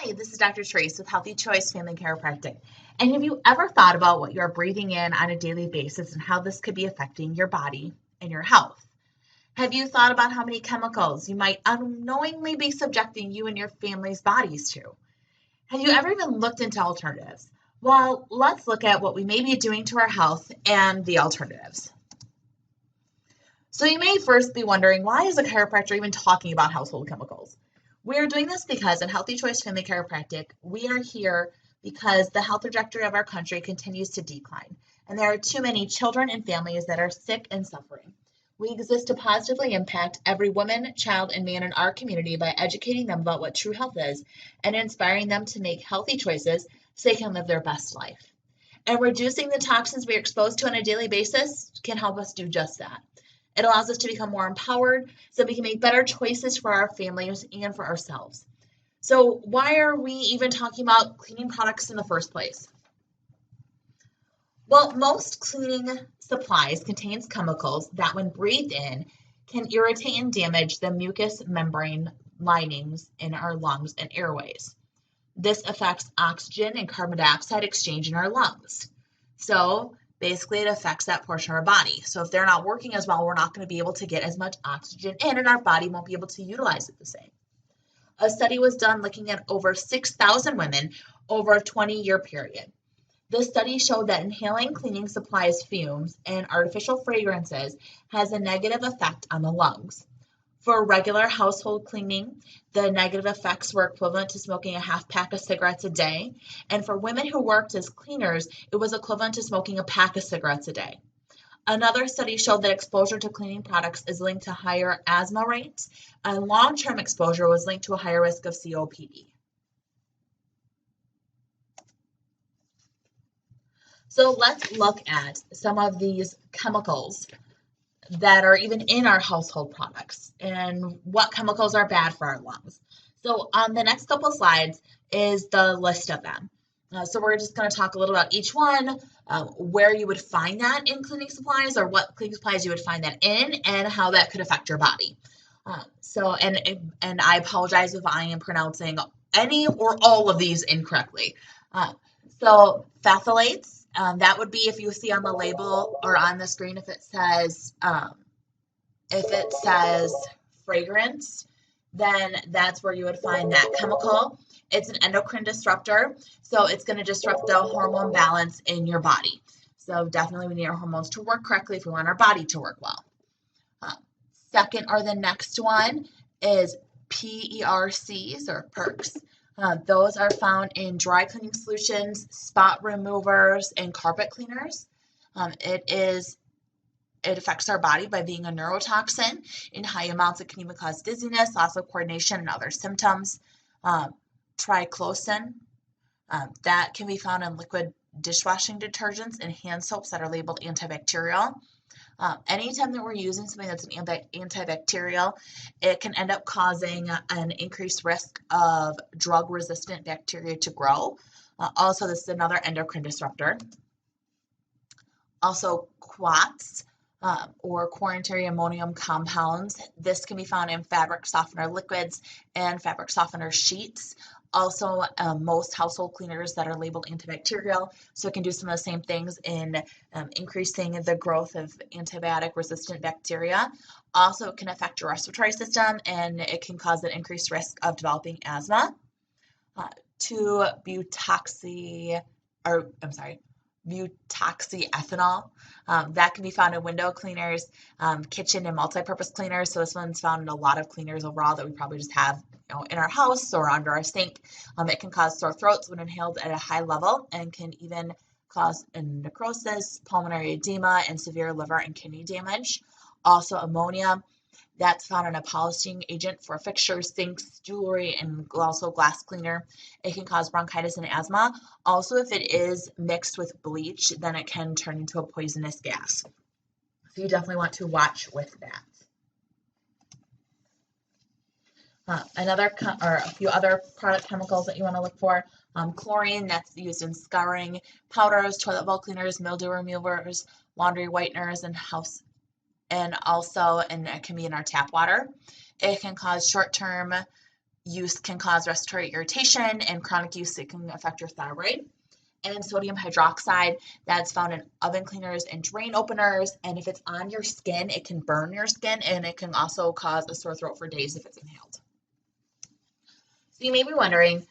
Hi, this is Dr. Trace with Healthy Choice Family Chiropractic. And have you ever thought about what you're breathing in on a daily basis and how this could be affecting your body and your health? Have you thought about how many chemicals you might unknowingly be subjecting you and your family's bodies to? Have you ever even looked into alternatives? Well, let's look at what we may be doing to our health and the alternatives. So you may first be wondering, why is a chiropractor even talking about household chemicals? We're doing this because in Healthy Choice Family Chiropractic, we are here because the health trajectory of our country continues to decline, and there are too many children and families that are sick and suffering. We exist to positively impact every woman, child, and man in our community by educating them about what true health is and inspiring them to make healthy choices so they can live their best life. And reducing the toxins we are exposed to on a daily basis can help us do just that. It allows us to become more empowered so we can make better choices for our families and for ourselves. So why are we even talking about cleaning products in the first place? Well, most cleaning supplies contains chemicals that when breathed in can irritate and damage the mucous membrane linings in our lungs and airways. This affects oxygen and carbon dioxide exchange in our lungs. So basically, it affects that portion of our body. So if they're not working as well, we're not going to be able to get as much oxygen in, and our body won't be able to utilize it the same. A study was done looking at over 6,000 women over a 20-year period. The study showed that inhaling cleaning supplies fumes and artificial fragrances has a negative effect on the lungs. For regular household cleaning, the negative effects were equivalent to smoking a half pack of cigarettes a day. And for women who worked as cleaners, it was equivalent to smoking a pack of cigarettes a day. Another study showed that exposure to cleaning products is linked to higher asthma rates, and long-term exposure was linked to a higher risk of COPD. So let's look at some of these chemicals that are even in our household products and what chemicals are bad for our lungs. So on the next couple slides is the list of them. So we're just going to talk a little about each one, where you would find that in cleaning supplies or what cleaning supplies you would find that in and how that could affect your body. And I apologize if I am pronouncing any or all of these incorrectly. So phthalates. That would be if you see on the label or on the screen if it says fragrance, then that's where you would find that chemical. It's an endocrine disruptor, so it's going to disrupt the hormone balance in your body. So definitely we need our hormones to work correctly if we want our body to work well. Second or the next one is PERCs or perks. Those are found in dry cleaning solutions, spot removers, and carpet cleaners. It affects our body by being a neurotoxin. In high amounts, it can even cause dizziness, loss of coordination, and other symptoms. Triclosan, that can be found in liquid dishwashing detergents and hand soaps that are labeled antibacterial. Anytime that we're using something that's an antibacterial, it can end up causing an increased risk of drug-resistant bacteria to grow. Also, this is another endocrine disruptor. Also, quats or quaternary ammonium compounds. This can be found in fabric softener liquids and fabric softener sheets. Also, most household cleaners that are labeled antibacterial, so it can do some of the same things in increasing the growth of antibiotic-resistant bacteria. Also, it can affect your respiratory system, and it can cause an increased risk of developing asthma. Butoxyethanol. That can be found in window cleaners, kitchen and multi-purpose cleaners. So this one's found in a lot of cleaners overall that we probably just have in our house or under our sink. It can cause sore throats when inhaled at a high level and can even cause necrosis, pulmonary edema, and severe liver and kidney damage. Also ammonia. That's found in a polishing agent for fixtures, sinks, jewelry, and also glass cleaner. It can cause bronchitis and asthma. Also, if it is mixed with bleach, then it can turn into a poisonous gas. So you definitely want to watch with that. A few other product chemicals that you want to look for. Chlorine, that's used in scouring powders, toilet bowl cleaners, mildew removers, laundry whiteners, and it can be in our tap water. It can cause short-term use can cause respiratory irritation, and chronic use, it can affect your thyroid. And sodium hydroxide, that's found in oven cleaners and drain openers. And if it's on your skin, it can burn your skin, and it can also cause a sore throat for days if it's inhaled. So you may be wondering,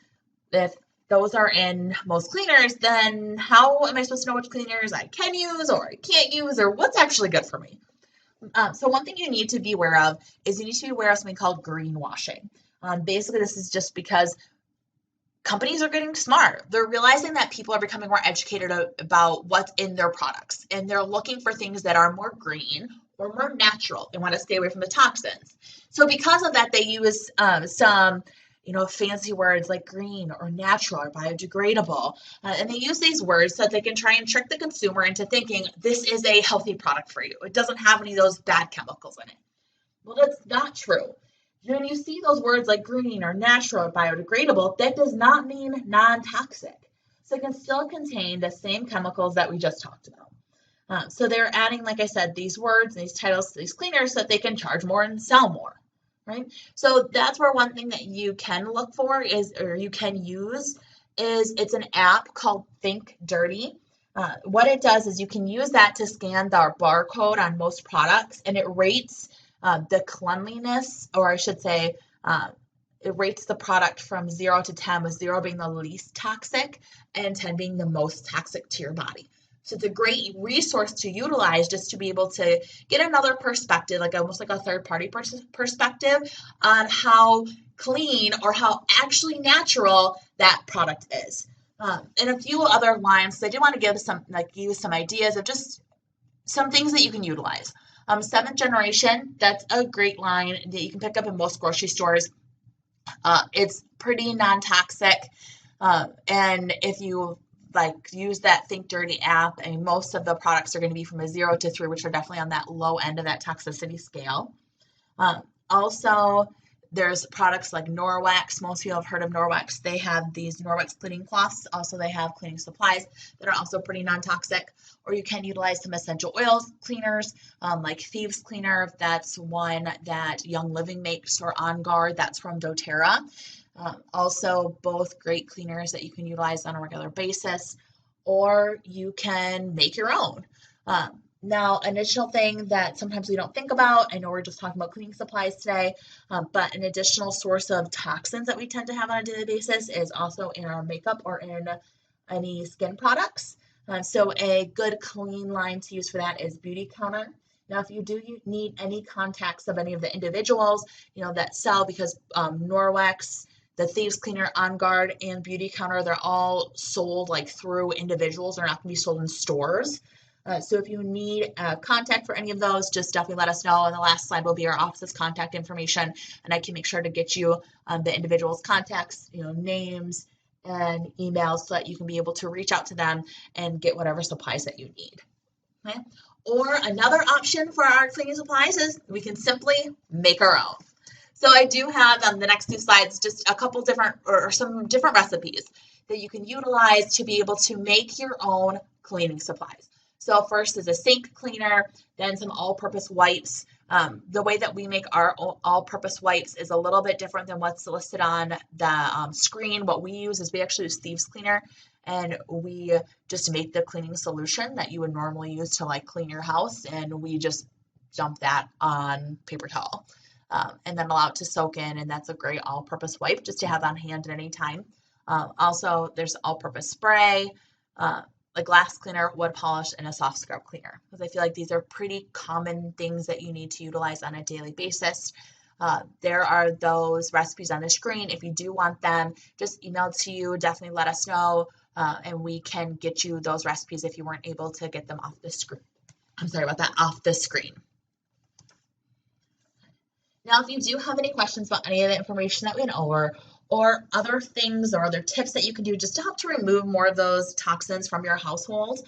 if those are in most cleaners, then how am I supposed to know which cleaners I can use or I can't use, or what's actually good for me? So one thing you need to be aware of is you need to be aware of something called greenwashing. Basically, this is just because companies are getting smart. They're realizing that people are becoming more educated about what's in their products, and they're looking for things that are more green or more natural. They want to stay away from the toxins. So because of that, they use some fancy words like green or natural or biodegradable. And they use these words so that they can try and trick the consumer into thinking this is a healthy product for you. It doesn't have any of those bad chemicals in it. Well, that's not true. When you see those words like green or natural or biodegradable, that does not mean non-toxic. So it can still contain the same chemicals that we just talked about. So they're adding, like I said, these words and these titles to these cleaners so that they can charge more and sell more. Right? So that's where one thing that you can look for is, or you can use, is it's an app called Think Dirty. What it does is you can use that to scan the barcode on most products, and it rates the cleanliness, or I should say, it rates the product from 0 to 10, with 0 being the least toxic and 10 being the most toxic to your body. So it's a great resource to utilize just to be able to get another perspective, like almost like a third-party perspective on how clean or how actually natural that product is. And a few other lines, so I did want to give you some ideas of just some things that you can utilize. 7th Generation, that's a great line that you can pick up in most grocery stores. It's pretty non-toxic, and if you use that Think Dirty app, and most of the products are going to be from a 0 to 3, which are definitely on that low end of that toxicity scale. Also, there's products like Norwex. Most people have heard of Norwex. They have these Norwex cleaning cloths. Also, they have cleaning supplies that are also pretty non-toxic. Or you can utilize some essential oils cleaners, like Thieves Cleaner. That's one that Young Living makes, or On Guard. That's from doTERRA. Also, both great cleaners that you can utilize on a regular basis, or you can make your own. Now, an additional thing that sometimes we don't think about, I know we're just talking about cleaning supplies today, but an additional source of toxins that we tend to have on a daily basis is also in our makeup or in any skin products. So a good clean line to use for that is Beauty Counter. Now, if you do need any contacts of any of the individuals, that sell, because Norwex, the Thieves Cleaner, On Guard, and Beauty Counter, they're all sold through individuals. They're not going to be sold in stores. So if you need a contact for any of those, just definitely let us know. And the last slide will be our office's contact information, and I can make sure to get you the individual's contacts, names and emails, so that you can be able to reach out to them and get whatever supplies that you need. Okay? Or another option for our cleaning supplies is we can simply make our own. So I do have on the next 2 slides just a couple different, or some different recipes that you can utilize to be able to make your own cleaning supplies. So first is a sink cleaner, then some all-purpose wipes. The way that we make our all-purpose wipes is a little bit different than what's listed on the screen. What we use is we actually use Thieves Cleaner, and we just make the cleaning solution that you would normally use to clean your house, and we just dump that on paper towel and then allow it to soak in, and that's a great all-purpose wipe just to have on hand at any time. Also, there's all-purpose spray, a glass cleaner, wood polish, and a soft scrub cleaner, because I feel like these are pretty common things that you need to utilize on a daily basis. There are those recipes on the screen. If you do want them, just email to you. Definitely let us know, and we can get you those recipes if you weren't able to get them off the screen. I'm sorry about that, off the screen. Now, if you do have any questions about any of the information that we went over, or other things or other tips that you can do just to help to remove more of those toxins from your household,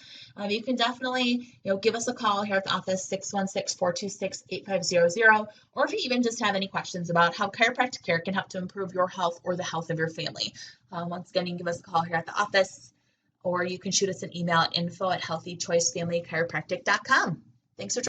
you can definitely give us a call here at the office, 616-426-8500, or if you even just have any questions about how chiropractic care can help to improve your health or the health of your family. Once again, you can give us a call here at the office, or you can shoot us an email at info@healthychoicefamilychiropractic.com. Thanks for joining.